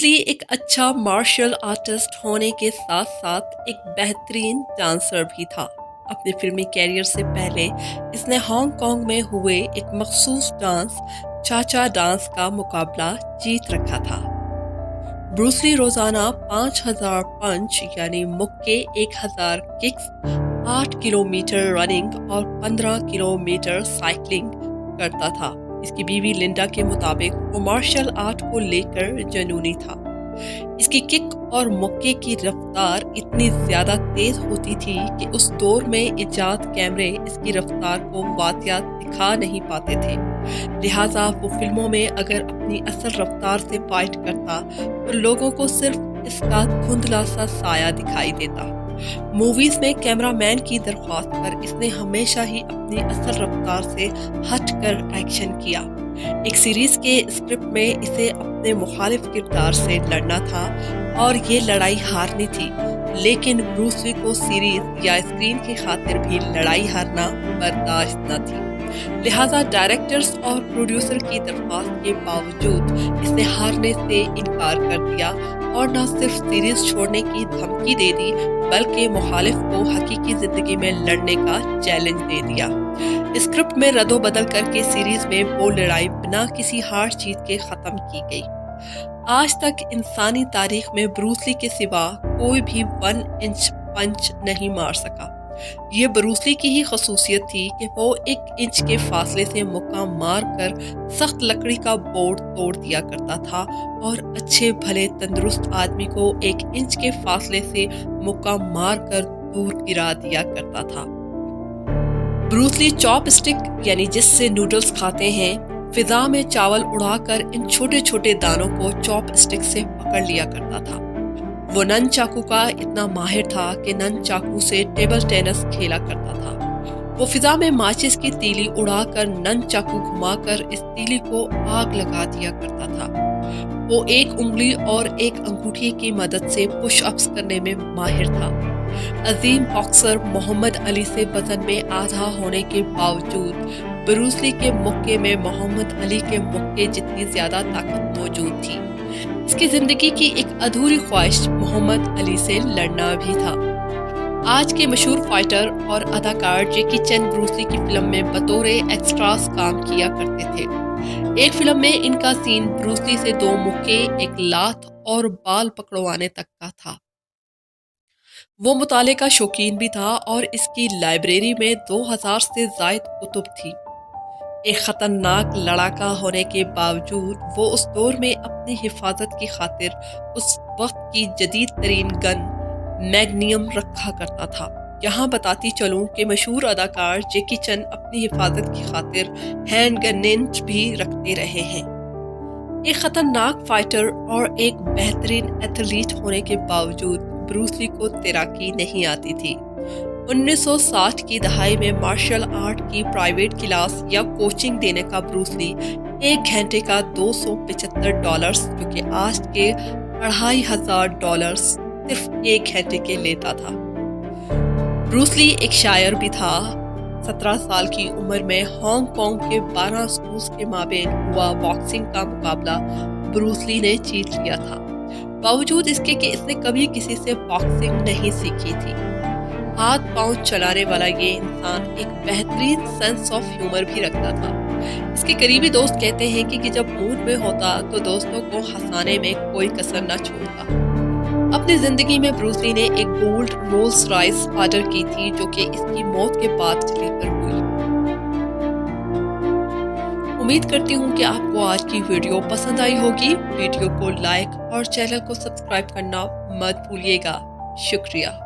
Bruce Lee एक अच्छा martial artist होने के साथ साथ एक बेहतरीन डांसर भी था। अपने फिल्मी कैरियर से पहले इसने हांगकांग में हुए एक मखसूस डांस चाचा डांस का मुकाबला जीत रखा था। ब्रूस ली रोजाना 5000 पंच यानी मुक्के 1000 किक्स, 8 किलोमीटर रनिंग और 15 किलोमीटर साइकिलिंग करता था। इसकी बीवी लिंडा के मुताबिक वो मार्शल आर्ट को लेकर जुनूनी था। इसकी किक और मुक्के की रफ्तार इतनी ज्यादा तेज होती थी कि उस दौर में इजाद कैमरे इसकी रफ्तार को वाक़ियात दिखा नहीं पाते थे। लिहाजा वो फिल्मों में अगर अपनी असल रफ्तार से फाइट करता तो लोगों को सिर्फ इसका धुंधला सा साया दिखाई देता। मूवीज में कैमरामैन की दरख्वास्त पर इसने हमेशा ही अपनी असल रफ्तार से हटकर एक्शन किया। एक सीरीज के स्क्रिप्ट में इसे अपने मुखालिफ किरदार से लड़ना था और ये लड़ाई हारनी थी, लेकिन ब्रूस ली को सीरीज या स्क्रीन की खातिर भी लड़ाई हारना बर्दाश्त न थी। लिहाजा डायरेक्टर्स और प्रोड्यूसर की दरख्वास्त के बावजूद इसने हारने से इनकार कर दिया और न सिर्फ सीरीज छोड़ने की धमकी दे दी बल्कि मुखालिफ को हकीकी जिंदगी में लड़ने का चैलेंज दे दिया। स्क्रिप्ट में रद्दो-बदल करके सीरीज में वो लड़ाई बिना किसी हार जीत के खत्म की गई। आज तक इंसानी तारीख में ब्रूस ली के सिवा कोई भी 1 इंच पंच नहीं मार सका। ये ब्रूस ली की ही खसूसियत थी कि वो 1 इंच के फासले से मुक्का मार कर सख्त लकड़ी का बोर्ड तोड़ दिया करता था और अच्छे भले तंदुरुस्त आदमी को 1 इंच के फासले से मुक्का मार कर दूर गिरा दिया करता था। ब्रूस ली चॉप स्टिक यानी जिससे नूडल्स खाते हैं, फिजा में चावल उड़ाकर इन छोटे छोटे दानों को चॉप स्टिक से पकड़ लिया करता था। वो नन चाकू का इतना माहिर था कि नन चाकू से टेबल टेनिस खेला करता था। वो फिजा में माचिस की तीली उड़ाकर नन चाकू घुमाकर इस तीली को आग लगा दिया करता था। वो एक उंगली और एक अंगूठी की मदद से पुश अप्स करने में माहिर था। अजीम बॉक्सर मोहम्मद अली से वजन में आधा होने के बावजूद ब्रूस ली के मुक्के में मोहम्मद अली के मुक्के जितनी ज्यादा ताकत मौजूद थी। इसकी जिंदगी की एक अधूरी ख्वाहिश मोहम्मद अली से लड़ना भी था। आज के मशहूर फाइटर और अदाकार जैकी चैन ब्रूस ली की फिल्म में बतौर एक्स्ट्रास काम किया करते थे। एक फिल्म में इनका सीन ब्रूस ली से 2 मुक्के, एक लात और बाल पकड़वाने तक का था। वो मुताले का शौकीन भी था और इसकी लाइब्रेरी में 2000 से जायद कुतुब थी। एक खतरनाक लड़ाका होने के बावजूद वो उस दौर में अपनी हिफाजत की खातिर उस वक्त की जदीद तरीन गन मैग्नियम रखा करता था। यहाँ बताती चलूं कि मशहूर अदाकार जैकी चैन अपनी हिफाजत की खातिर हैंड ग्रेनेड भी रखते रहे हैं। एक खतरनाक फाइटर और एक बेहतरीन एथलीट होने के बावजूद ब्रूस ली को तैराकी नहीं आती थी। 1960 की दहाई में मार्शल आर्ट की प्राइवेट क्लास या कोचिंग देने का ब्रूस ली 1 घंटे का $275 जो कि आज के $2500 सिर्फ 1 घंटे के लेता था। ब्रूस ली एक शायर भी था। 17 साल की उम्र में हांगकांग के 12 स्कूल्स के माबेन हुआ बॉक्सिंग का मुकाबला ब्रूस ली ने जीत लिया था, बावजूद इसके कि इसने कभी किसी से बॉक्सिंग नहीं सीखी थी। हाथ पांव चलाने वाला ये इंसान एक बेहतरीन सेंस ऑफ ह्यूमर भी रखता था। इसके करीबी दोस्त कहते हैं कि जब मूड में होता तो दोस्तों को हंसाने में कोई कसर न छोड़ता। अपनी जिंदगी में ब्रूस ली ने एक गोल्ड रोल्स रॉयस ऑर्डर की थी जो कि इसकी मौत के बाद डिलीवर हुई। उम्मीद करती हूँ कि आपको आज की वीडियो पसंद आई होगी। वीडियो को लाइक और चैनल को सब्सक्राइब करना मत भूलिएगा। शुक्रिया।